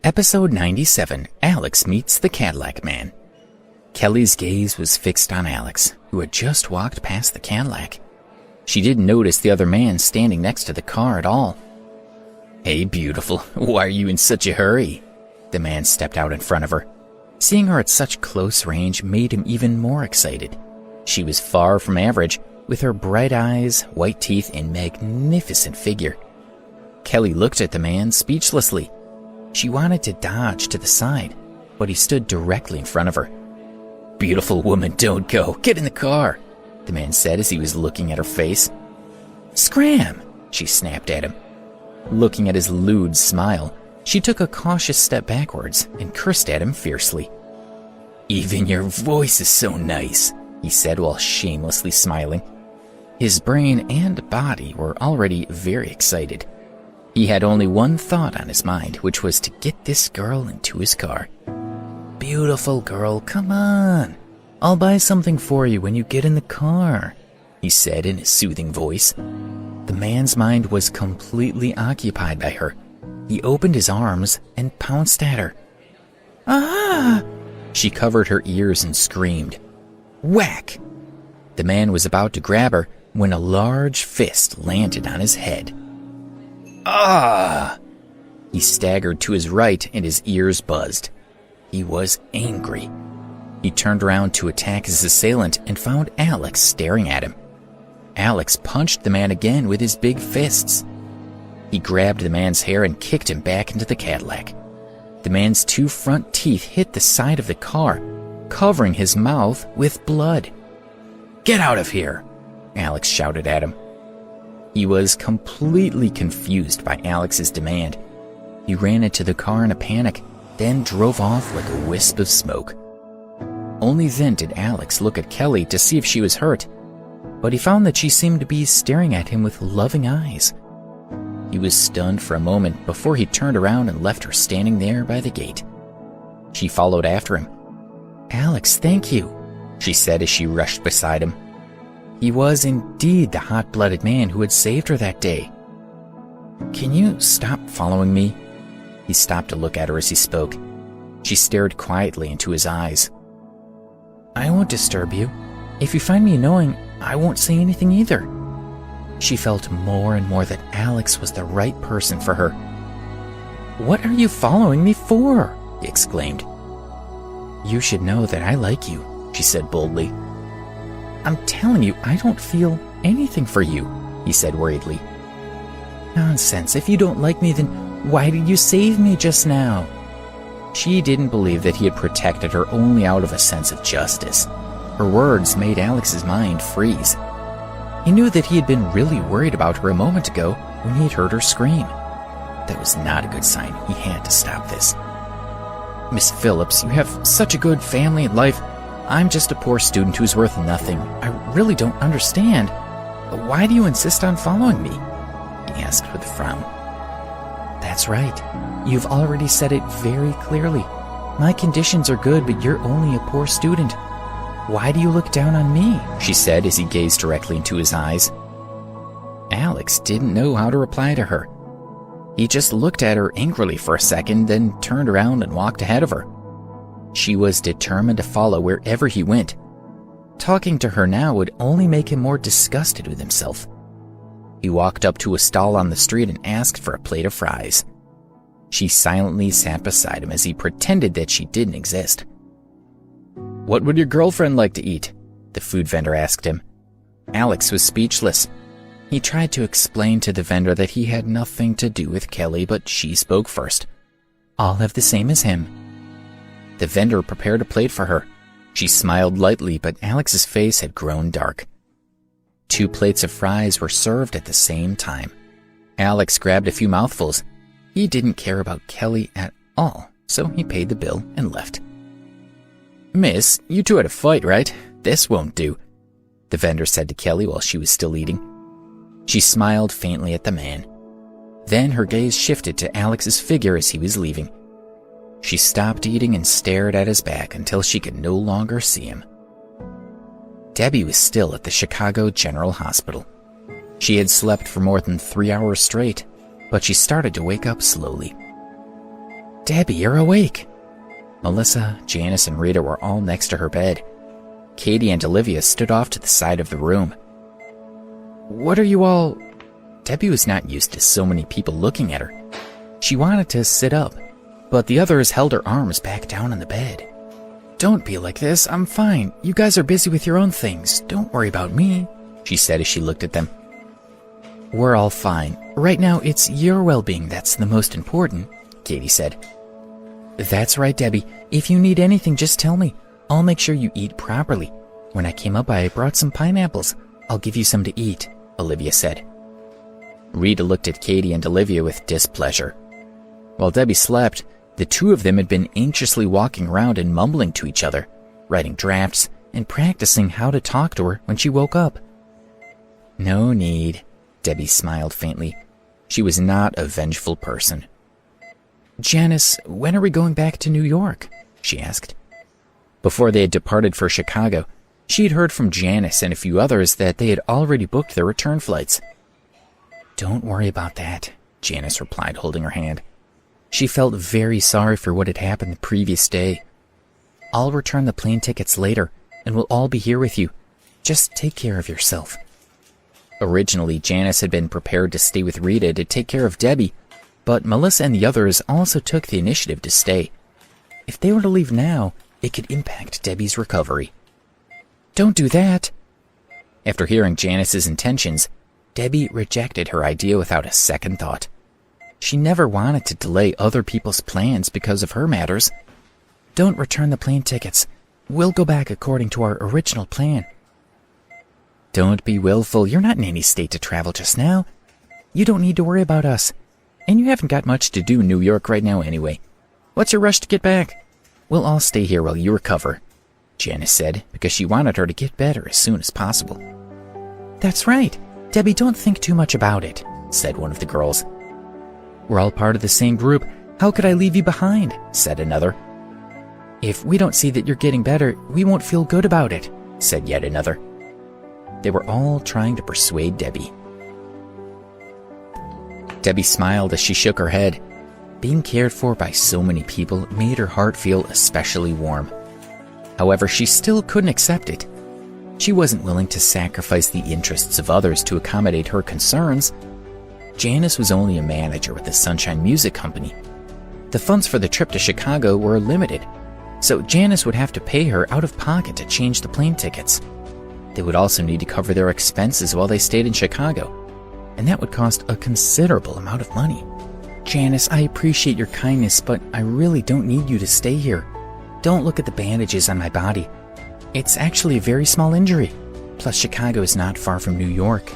Episode 97, Alex Meets the Cadillac Man. Kelly's gaze was fixed on Alex, who had just walked past the Cadillac. She didn't notice the other man standing next to the car at all. "Hey, beautiful, why are you in such a hurry?" The man stepped out in front of her. Seeing her at such close range made him even more excited. She was far from average, with her bright eyes, white teeth, and magnificent figure. Kelly looked at the man speechlessly. She wanted to dodge to the side, but he stood directly in front of her. "Beautiful woman, don't go. Get in the car," the man said as he was looking at her face. "Scram!" she snapped at him. Looking at his lewd smile, she took a cautious step backwards and cursed at him fiercely. "Even your voice is so nice," he said while shamelessly smiling. His brain and body were already very excited. He had only one thought on his mind, which was to get this girl into his car. "Beautiful girl, come on. I'll buy something for you when you get in the car," he said in his soothing voice. The man's mind was completely occupied by her. He opened his arms and pounced at her. "Ah!" She covered her ears and screamed. Whack! The man was about to grab her when a large fist landed on his head. "Ah!" He staggered to his right and his ears buzzed. He was angry. He turned around to attack his assailant and found Alex staring at him. Alex punched the man again with his big fists. He grabbed the man's hair and kicked him back into the Cadillac. The man's two front teeth hit the side of the car, covering his mouth with blood. "Get out of here!" Alex shouted at him. He was completely confused by Alex's demand. He ran into the car in a panic, then drove off like a wisp of smoke. Only then did Alex look at Kelly to see if she was hurt, but he found that she seemed to be staring at him with loving eyes. He was stunned for a moment before he turned around and left her standing there by the gate. She followed after him. "Alex, thank you," she said as she rushed beside him. He was indeed the hot-blooded man who had saved her that day. "Can you stop following me?" He stopped to look at her as he spoke. She stared quietly into his eyes. "I won't disturb you. If you find me annoying, I won't say anything either." She felt more and more that Alex was the right person for her. "What are you following me for?" he exclaimed. "You should know that I like you," she said boldly. "I'm telling you, I don't feel anything for you," he said worriedly. "Nonsense. If you don't like me, then why did you save me just now?" She didn't believe that he had protected her only out of a sense of justice. Her words made Alex's mind freeze. He knew that he had been really worried about her a moment ago when he had heard her scream. That was not a good sign. He had to stop this. "Miss Phillips, you have such a good family and life. I'm just a poor student who's worth nothing. I really don't understand. Why do you insist on following me?" he asked with a frown. "That's right. You've already said it very clearly. My conditions are good, but you're only a poor student. Why do you look down on me?" she said as he gazed directly into his eyes. Alex didn't know how to reply to her. He just looked at her angrily for a second, then turned around and walked ahead of her. She was determined to follow wherever he went. Talking to her now would only make him more disgusted with himself. He walked up to a stall on the street and asked for a plate of fries. She silently sat beside him as he pretended that she didn't exist. "What would your girlfriend like to eat?" the food vendor asked him. Alex was speechless. He tried to explain to the vendor that he had nothing to do with Kelly, but she spoke first. "I'll have the same as him." The vendor prepared a plate for her. She smiled lightly, but Alex's face had grown dark. 2 plates of fries were served at the same time. Alex grabbed a few mouthfuls. He didn't care about Kelly at all, so he paid the bill and left. "Miss, you two had a fight, right? This won't do," the vendor said to Kelly while she was still eating. She smiled faintly at the man. Then her gaze shifted to Alex's figure as he was leaving. She stopped eating and stared at his back until she could no longer see him. Debbie was still at the Chicago General Hospital. She had slept for more than 3 hours straight, but she started to wake up slowly. Debbie, you're awake. Melissa, Janice, and Rita were all next to her bed. Katie and Olivia stood off to the side of the room. What are you all... Debbie was not used to so many people looking at her. She wanted to sit up, but the others held her arms back down on the bed. Don't be like this, I'm fine. You guys are busy with your own things. Don't worry about me, she said as she looked at them. We're all fine. Right now, it's your well-being that's the most important, Katie said. That's right, Debbie. If you need anything, just tell me. I'll make sure you eat properly. When I came up, I brought some pineapples. I'll give you some to eat, Olivia said. Rita looked at Katie and Olivia with displeasure. While Debbie slept, the two of them had been anxiously walking around and mumbling to each other, writing drafts and practicing how to talk to her when she woke up. No need, Debbie smiled faintly. She was not a vengeful person. Janice, when are we going back to New York? She asked. Before they had departed for Chicago, she had heard from Janice and a few others that they had already booked their return flights. Don't worry about that, Janice replied, holding her hand. She felt very sorry for what had happened the previous day. I'll return the plane tickets later, and we'll all be here with you. Just take care of yourself. Originally, Janice had been prepared to stay with Rita to take care of Debbie, but Melissa and the others also took the initiative to stay. If they were to leave now, it could impact Debbie's recovery. Don't do that. After hearing Janice's intentions, Debbie rejected her idea without a second thought. She never wanted to delay other people's plans because of her matters. Don't return the plane tickets. We'll go back according to our original plan. Don't be willful. You're not in any state to travel just now. You don't need to worry about us. And you haven't got much to do in New York right now anyway. What's your rush to get back? We'll all stay here while you recover, Janice said, because she wanted her to get better as soon as possible. That's right. Debbie, don't think too much about it, said one of the girls. We're all part of the same group. How could I leave you behind? Said another. If we don't see that you're getting better, we won't feel good about it, said yet another. They were all trying to persuade Debbie. Debbie smiled as she shook her head. Being cared for by so many people made her heart feel especially warm. However, she still couldn't accept it. She wasn't willing to sacrifice the interests of others to accommodate her concerns. Janice was only a manager with the Sunshine Music Company. The funds for the trip to Chicago were limited, so Janice would have to pay her out of pocket to change the plane tickets. They would also need to cover their expenses while they stayed in Chicago, and that would cost a considerable amount of money. Janice, I appreciate your kindness, but I really don't need you to stay here. Don't look at the bandages on my body. It's actually a very small injury. Plus, Chicago is not far from New York.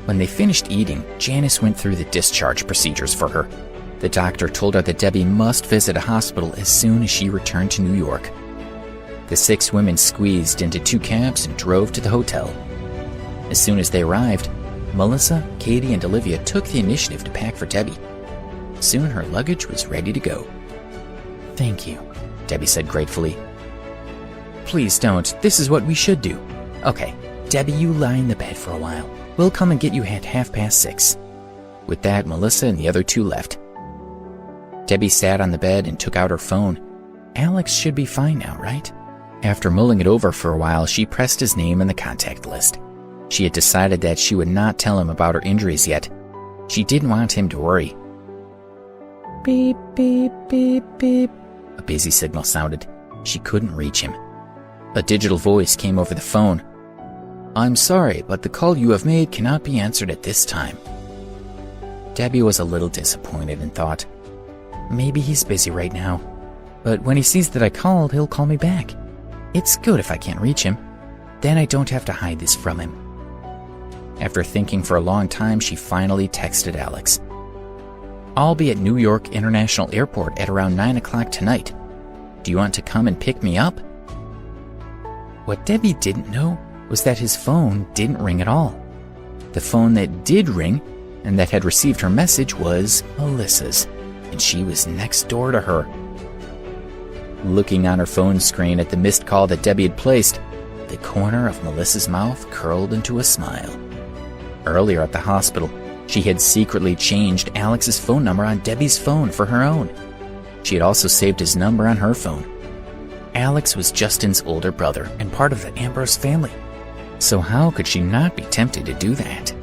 When they finished eating, Janice went through the discharge procedures for her. The doctor told her that Debbie must visit a hospital as soon as she returned to New York. The 6 women squeezed into 2 cabs and drove to the hotel. As soon as they arrived, Melissa, Katie, and Olivia took the initiative to pack for Debbie. Soon her luggage was ready to go. Thank you, Debbie said gratefully. Please don't. This is what we should do. Okay, Debbie, you lie in the bed for a while. We'll come and get you at 6:30. With that, Melissa and the other 2 left. Debbie sat on the bed and took out her phone. Alex should be fine now, right? After mulling it over for a while, she pressed his name in the contact list. She had decided that she would not tell him about her injuries yet. She didn't want him to worry. Beep, beep, beep, beep. A busy signal sounded. She couldn't reach him. A digital voice came over the phone. I'm sorry, but the call you have made cannot be answered at this time. Debbie was a little disappointed and thought, maybe he's busy right now. But when he sees that I called, he'll call me back. It's good if I can't reach him. Then I don't have to hide this from him. After thinking for a long time, she finally texted Alex. I'll be at New York International Airport at around 9 o'clock tonight. Do you want to come and pick me up? What Debbie didn't know was that his phone didn't ring at all. The phone that did ring and that had received her message was Melissa's, and she was next door to her. Looking on her phone screen at the missed call that Debbie had placed, the corner of Melissa's mouth curled into a smile. Earlier at the hospital, she had secretly changed Alex's phone number on Debbie's phone for her own. She had also saved his number on her phone. Alex was Justin's older brother and part of the Ambrose family. So how could she not be tempted to do that?